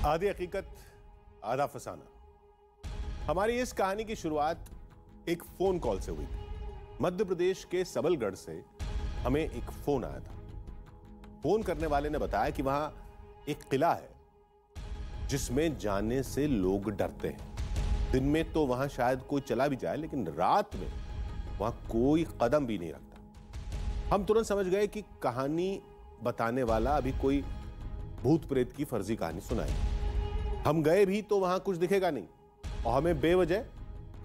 आधी हकीकत आधा फसाना। हमारी इस कहानी की शुरुआत एक फोन कॉल से हुई थी। मध्य प्रदेश के सबलगढ़ से हमें एक फोन आया था। फोन करने वाले ने बताया कि वहां एक किला है जिसमें जाने से लोग डरते हैं। दिन में तो वहां शायद कोई चला भी जाए, लेकिन रात में वहां कोई कदम भी नहीं रखता। हम तुरंत समझ गए कि कहानी बताने वाला अभी कोई भूत प्रेत की फर्जी कहानी सुनाई। हम गए भी तो वहां कुछ दिखेगा नहीं और हमें बेवजह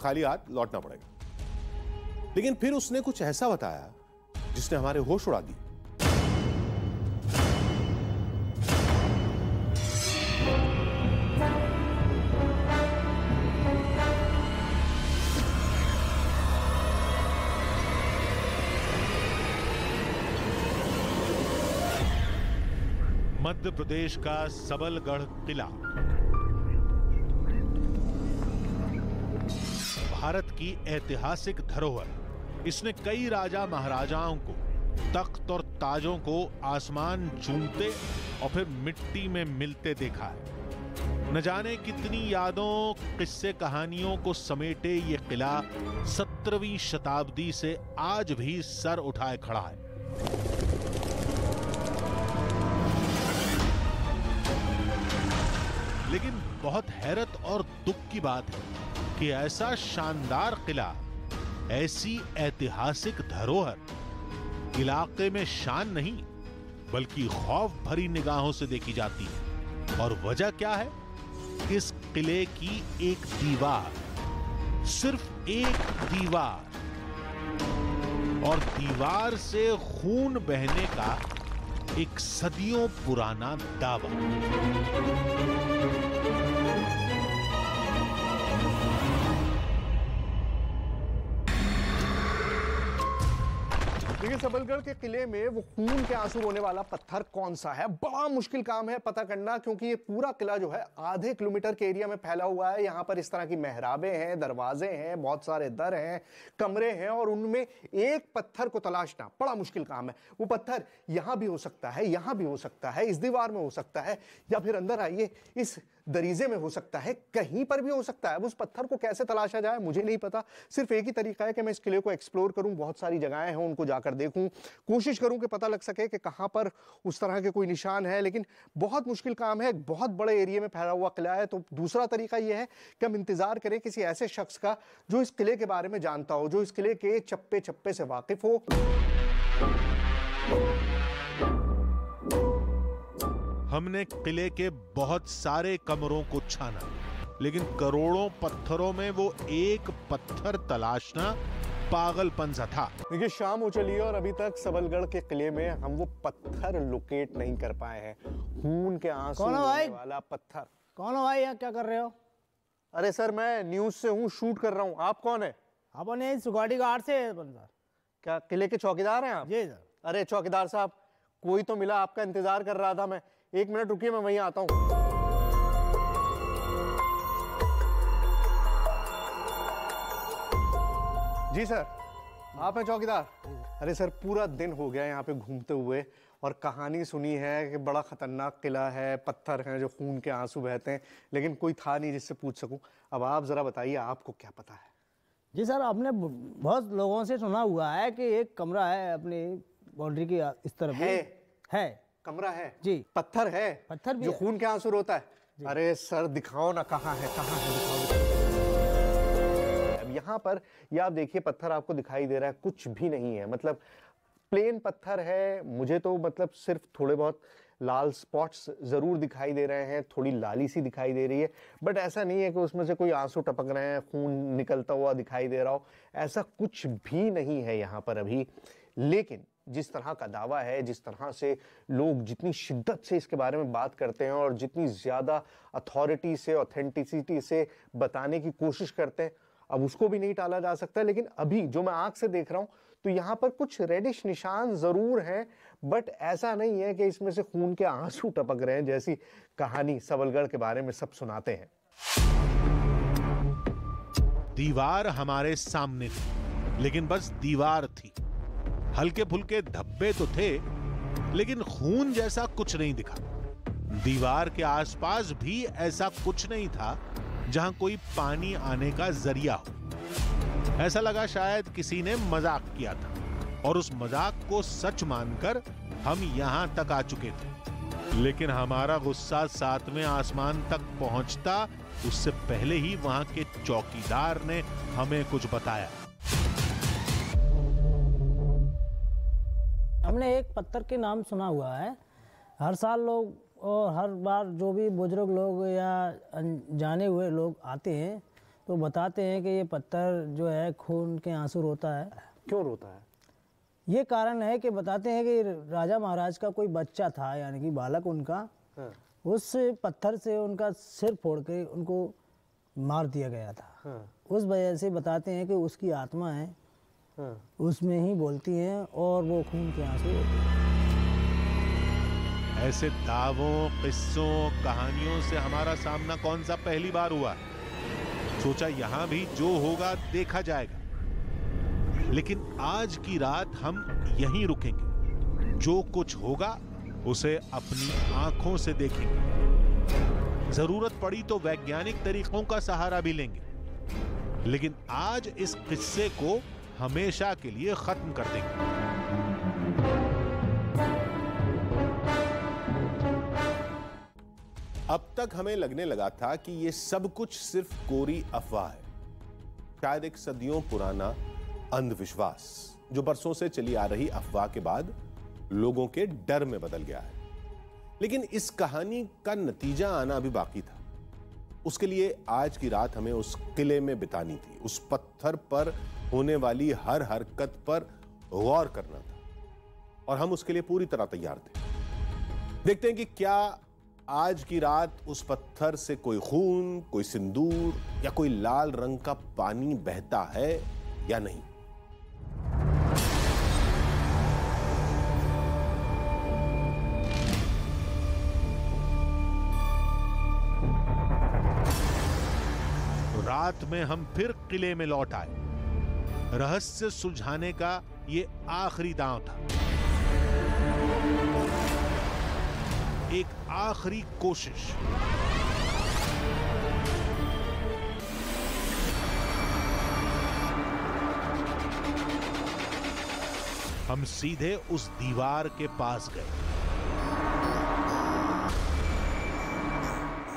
खाली हाथ लौटना पड़ेगा। लेकिन फिर उसने कुछ ऐसा बताया जिसने हमारे होश उड़ा दिए। मध्य प्रदेश का सबलगढ़ किला भारत की ऐतिहासिक धरोहर। इसने कई राजा महाराजाओं को, तख्त और ताजों को आसमान चूमते और फिर मिट्टी में मिलते देखा है। न जाने कितनी यादों, किस्से, कहानियों को समेटे ये किला 17वीं शताब्दी से आज भी सर उठाए खड़ा है। लेकिन बहुत हैरत और दुख की बात है कि ऐसा शानदार किला, ऐसी ऐतिहासिक धरोहर इलाके में शान नहीं बल्कि खौफ भरी निगाहों से देखी जाती है। और वजह क्या है? इस किले की एक दीवार, सिर्फ एक दीवार, और दीवार से खून बहने का एक सदियों पुराना दावा। देखिए, सबलगढ़ के किले में वो खून के आंसू रोने वाला पत्थर कौन सा है, बड़ा मुश्किल काम है पता करना, क्योंकि ये पूरा किला जो है आधे किलोमीटर के एरिया में फैला हुआ है। यहाँ पर इस तरह की मेहराबें हैं, दरवाजे हैं, बहुत सारे दर हैं, कमरे हैं, और उनमें एक पत्थर को तलाशना बड़ा मुश्किल काम है। वो पत्थर यहाँ भी हो सकता है, यहाँ भी हो सकता है, इस दीवार में हो सकता है, या फिर अंदर आइए इस दरीजे में हो सकता है, कहीं पर भी हो सकता है। अब उस पत्थर को कैसे तलाशा जाए मुझे नहीं पता। सिर्फ एक ही तरीका है कि मैं इस किले को एक्सप्लोर करूं, बहुत सारी जगहें हैं उनको जाकर देखूं, कोशिश करूं कि पता लग सके कि कहां पर उस तरह के कोई निशान है। लेकिन बहुत मुश्किल काम है, बहुत बड़े एरिया में फैला हुआ किला है। तो दूसरा तरीका यह है कि हम इंतजार करें किसी ऐसे शख्स का जो इस किले के बारे में जानता हो, जो इस किले के चप्पे चप्पे से वाकिफ हो। हमने किले के बहुत सारे कमरों को छाना, लेकिन करोड़ों पत्थरों में वो एक पत्थर तलाशना पागलपन सा था। देखिए, शाम हो चली है और अभी तक सबलगढ़ के किले में हम वो पत्थर लोकेट नहीं कर पाए हैं। खून के आंसू वाला पत्थर। कौन हो भाई? यहाँ क्या कर रहे हो? अरे सर, मैं न्यूज से हूँ, शूट कर रहा हूँ। आप कौन है? अपन सिक्योरिटी गार्ड से सर। क्या किले के चौकीदार हैं आप? जी सर। अरे चौकीदार साहब, कोई तो मिला, आपका इंतजार कर रहा था मैं। 1 मिनट रुकिए, मैं वहीं आता हूँ। जी सर, आप हैं चौकीदार? अरे सर, पूरा दिन हो गया यहाँ पे घूमते हुए और कहानी सुनी है कि बड़ा खतरनाक किला है, पत्थर हैं जो खून के आंसू बहते हैं, लेकिन कोई था नहीं जिससे पूछ सकूं। अब आप जरा बताइए, आपको क्या पता है? जी सर, आपने बहुत लोगों से सुना हुआ है कि एक कमरा है अपनी बाउंड्री की इस तरफ है। कमरा है जी। पत्थर है, पत्थर भी जो है। खून के आंसू रोता है। अरे सर, दिखाओ ना, कहाँ है, कहाँ है, दिखाओ। अब यहाँ पर ये आप देखिए, पत्थर आपको दिखाई दे रहा है, कुछ भी नहीं है, मतलब प्लेन पत्थर है। मुझे तो मतलब सिर्फ थोड़े बहुत लाल स्पॉट्स जरूर दिखाई दे रहे हैं, थोड़ी लाली सी दिखाई दे रही है, बट ऐसा नहीं है कि उसमें से कोई आंसू टपक रहे हैं, खून निकलता हुआ दिखाई दे रहा हो। ऐसा कुछ भी नहीं है यहाँ पर अभी। लेकिन जिस तरह का दावा है, जिस तरह से लोग जितनी शिद्दत से इसके बारे में बात करते हैं और जितनी ज्यादा अथॉरिटी से, ऑथेंटिसिटी से बताने की कोशिश करते हैं, अब उसको भी नहीं टाला जा सकता। लेकिन अभी जो मैं आंख से देख रहा हूं, तो यहाँ पर कुछ रेडिश निशान जरूर हैं, बट ऐसा नहीं है कि इसमें से खून के आंसू टपक रहे हैं, जैसी कहानी सबलगढ़ के बारे में सब सुनाते हैं। दीवार हमारे सामने थी, लेकिन बस दीवार थी। हल्के फुल्के धब्बे तो थे, लेकिन खून जैसा कुछ नहीं दिखा। दीवार के आसपास भी ऐसा कुछ नहीं था जहां कोई पानी आने का जरिया हो। ऐसा लगा शायद किसी ने मजाक किया था और उस मजाक को सच मानकर हम यहां तक आ चुके थे। लेकिन हमारा गुस्सा सातवें आसमान तक पहुंचता उससे पहले ही वहां के चौकीदार ने हमें कुछ बताया। हमने एक पत्थर के नाम सुना हुआ है। हर साल लोग और हर बार जो भी बुजुर्ग लोग या जाने हुए लोग आते हैं तो बताते हैं कि ये पत्थर जो है खून के आंसू रोता है। क्यों रोता है? ये कारण है कि बताते हैं कि राजा महाराज का कोई बच्चा था, यानी कि बालक उनका, उस पत्थर से उनका सिर फोड़ के उनको मार दिया गया था। उस वजह से बताते हैं कि उसकी आत्मा है, उसमें ही बोलती है और वो खून के आंसू होते हैं। ऐसे दावों, किस्सों, कहानियों से हमारा सामना कौन सा पहली बार हुआ है। सोचा यहां भी जो होगा देखा जाएगा, लेकिन आज की रात हम यहीं रुकेंगे। जो कुछ होगा उसे अपनी आंखों से देखेंगे। जरूरत पड़ी तो वैज्ञानिक तरीकों का सहारा भी लेंगे, लेकिन आज इस किस्से को हमेशा के लिए खत्म कर देंगे। अब तक हमें लगने लगा था कि यह सब कुछ सिर्फ कोरी अफवाह है, शायद एक सदियों पुराना अंधविश्वास जो बरसों से चली आ रही अफवाह के बाद लोगों के डर में बदल गया है। लेकिन इस कहानी का नतीजा आना अभी बाकी था। उसके लिए आज की रात हमें उस किले में बितानी थी, उस पत्थर पर होने वाली हर हरकत पर गौर करना था और हम उसके लिए पूरी तरह तैयार थे। देखते हैं कि क्या आज की रात उस पत्थर से कोई खून, कोई सिंदूर या कोई लाल रंग का पानी बहता है या नहीं। रात में हम फिर किले में लौट आए। रहस्य सुलझाने का ये आखिरी दांव था, एक आखिरी कोशिश। हम सीधे उस दीवार के पास गए,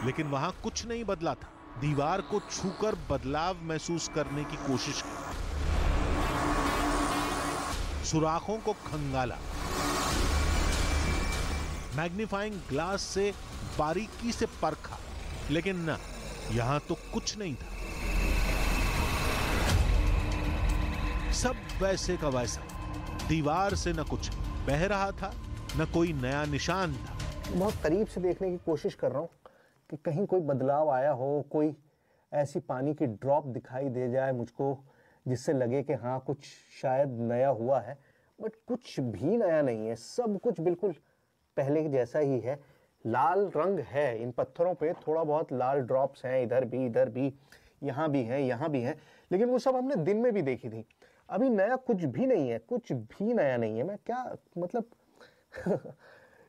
लेकिन वहां कुछ नहीं बदला था। दीवार को छूकर बदलाव महसूस करने की कोशिश की, सुराखों को खंगाला, मैग्नीफाइंग ग्लास से बारीकी से परखा, लेकिन ना, यहां तो कुछ नहीं था। सब वैसे का वैसा, दीवार से न कुछ बह रहा था, न कोई नया निशान था। बहुत करीब से देखने की कोशिश कर रहा हूं कि कहीं कोई बदलाव आया हो, कोई ऐसी पानी की ड्रॉप दिखाई दे जाए मुझको जिससे लगे कि हाँ कुछ शायद नया हुआ है, बट कुछ भी नया नहीं है। सब कुछ बिल्कुल पहले जैसा ही है। लाल रंग है इन पत्थरों पे, थोड़ा बहुत लाल ड्रॉप्स हैं, इधर भी, यहाँ भी हैं, यहाँ भी हैं, लेकिन वो सब हमने दिन में भी देखी थी। अभी नया कुछ भी नहीं है, कुछ भी नया नहीं है। मैं क्या मतलब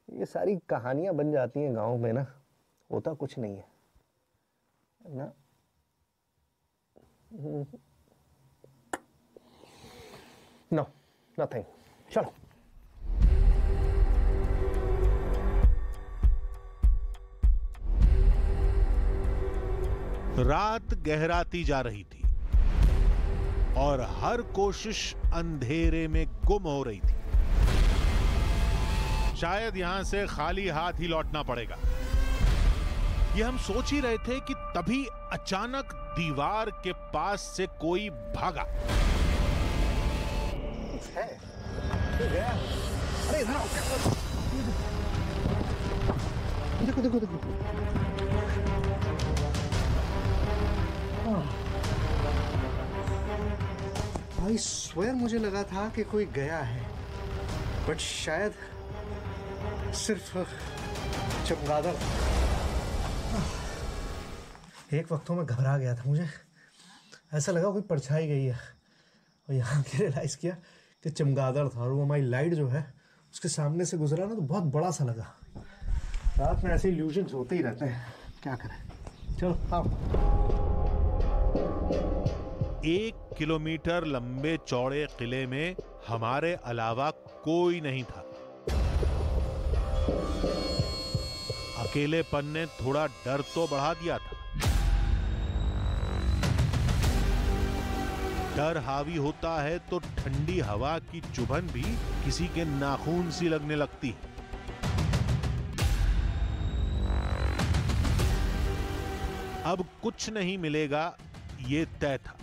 ये सारी कहानियां बन जाती हैं गांव में ना, होता कुछ नहीं है ना। No, nothing. चलो। रात गहराती जा रही थी और हर कोशिश अंधेरे में गुम हो रही थी। शायद यहां से खाली हाथ ही लौटना पड़ेगा, ये हम सोच ही रहे थे कि तभी अचानक दीवार के पास से कोई भागा। है, गया। अरे इधर आओ, देखो देखो देखो। भाई स्वयं मुझे लगा था कि कोई गया है, बट शायद सिर्फ चमगादड़। एक वक्तों में घबरा गया था, मुझे ऐसा लगा कोई परछाई गई है, और यहाँ के रियलाइज किया कि चमगादड़ था, और वो हमारी लाइट जो है उसके सामने से गुजरा ना तो बहुत बड़ा सा लगा। रात में ऐसे इल्यूजन्स होते ही रहते हैं, क्या करें। चलो आओ। 1 किलोमीटर लंबे चौड़े किले में हमारे अलावा कोई नहीं था। अकेलेपन ने थोड़ा डर तो बढ़ा दिया था। डर हावी होता है तो ठंडी हवा की चुभन भी किसी के नाखून सी लगने लगती है। अब कुछ नहीं मिलेगा ये तय था।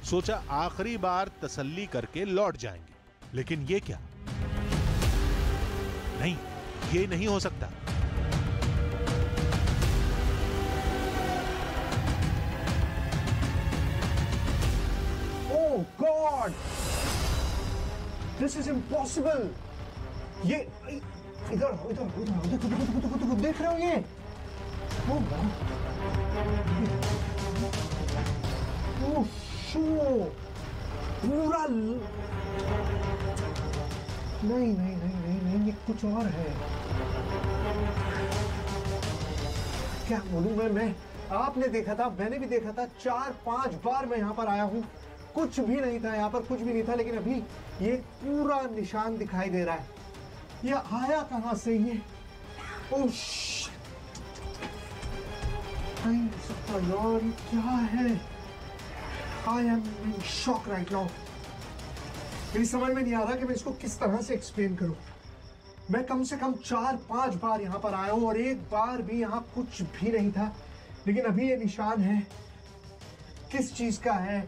सोचा आखिरी बार तसल्ली करके लौट जाएंगे, लेकिन ये क्या? नहीं, ये नहीं हो सकता। Oh God! This is impossible. ये इधर देखो, देख रहे हो ये? Oh God! Oh shoo! पूरा नहीं, ये कुछ और है। क्या बोलूं मैं? आपने देखा था, मैंने भी देखा था, 4-5 बार मैं यहाँ पर आया हूँ, कुछ भी नहीं था यहाँ पर, कुछ भी नहीं था। लेकिन अभी ये पूरा निशान दिखाई दे रहा है। ये आया कहाँ से ये? ओह नहीं हो सकता यार, ये क्या है? I am in shock right now. मेरी समझ में नहीं आ रहा कि मैं इसको किस तरह से एक्सप्लेन करूं। मैं कम से कम 4-5 बार यहाँ पर आया हूँ और एक बार भी यहाँ कुछ भी नहीं था। लेकिन अभी ये निशान है, किस चीज का है?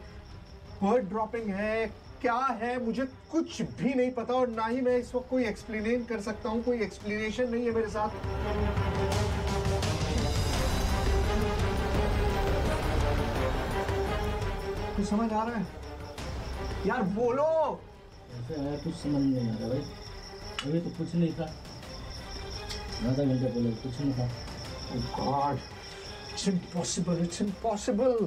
वर्ड ड्रॉपिंग है, क्या है, मुझे कुछ भी नहीं पता और ना ही मैं इस वक्त कोई एक्सप्लेन कर सकता हूँ। कोई एक्सप्लेनेशन नहीं है मेरे साथ। कुछ समझ आ रहा है यार? बोलो। ऐसे है, कुछ समझ नहीं आ रहा भाई। अभी तो कुछ नहीं था, आधा घंटे पहले कुछ नहीं था। God, it's impossible. It's impossible.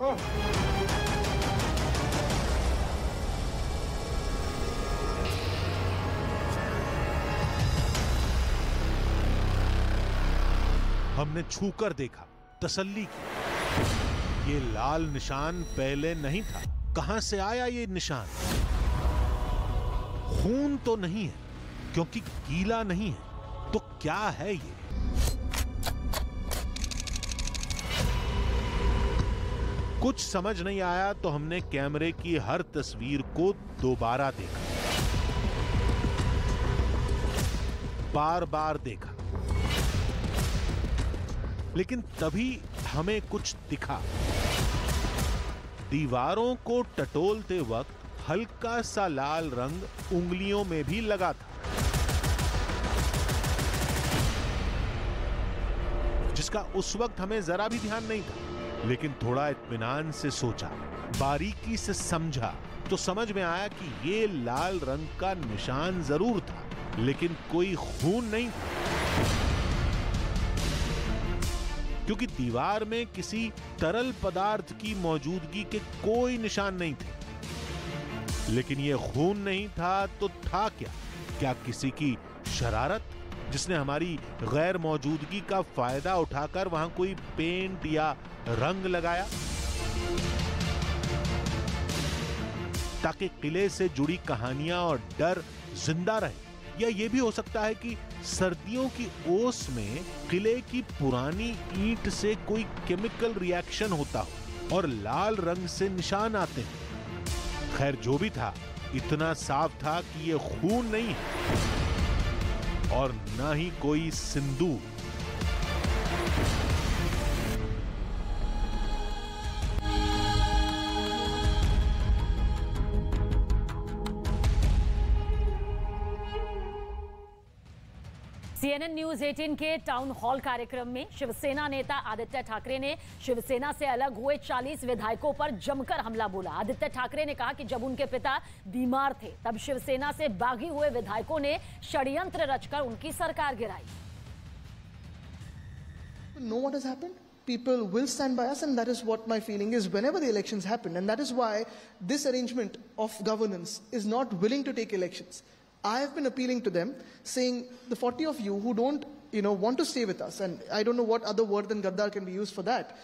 Oh. हमने छूकर देखा, तसल्ली की। ये लाल निशान पहले नहीं था। कहां से आया ये निशान? खून तो नहीं है, क्योंकि गीला नहीं है। तो क्या है ये? कुछ समझ नहीं आया तो हमने कैमरे की हर तस्वीर को दोबारा देखा, बार बार देखा, लेकिन तभी हमें कुछ दिखा। दीवारों को टटोलते वक्त हल्का सा लाल रंग उंगलियों में भी लगा था, जिसका उस वक्त हमें जरा भी ध्यान नहीं था। लेकिन थोड़ा इत्मीनान से सोचा, बारीकी से समझा, तो समझ में आया कि ये लाल रंग का निशान जरूर था, लेकिन कोई खून नहीं था, क्योंकि दीवार में किसी तरल पदार्थ की मौजूदगी के कोई निशान नहीं थे। लेकिन ये खून नहीं था तो था क्या? क्या किसी की शरारत, जिसने हमारी गैर मौजूदगी का फायदा उठाकर वहां कोई पेंट या रंग लगाया, ताकि किले से जुड़ी कहानियां और डर जिंदा रहे? या यह भी हो सकता है कि सर्दियों की ओस में किले की पुरानी ईंट से कोई केमिकल रिएक्शन होता हो और लाल रंग से निशान आते हैं। खैर, जो भी था, इतना साफ था कि यह खून नहीं है और ना ही कोई सिंदूर। CNN न्यूज 18 के टाउन हॉल कार्यक्रम में शिवसेना नेता आदित्य ठाकरे ने शिवसेना से अलग हुए 40 विधायकों पर जमकर हमला बोला। आदित्य ठाकरे ने कहा कि जब उनके पिता बीमार थे तब शिवसेना से बागी हुए विधायकों ने षड्यंत्र रचकर उनकी सरकार गिराई। Know what has happened? People will stand by us, and that is what my feeling is whenever the elections happen. And that is why this arrangement of governance is not willing to take elections. I have been appealing to them, saying the 40 of you who don't, want to stay with us, and I don't know what other word than Gaddar can be used for that.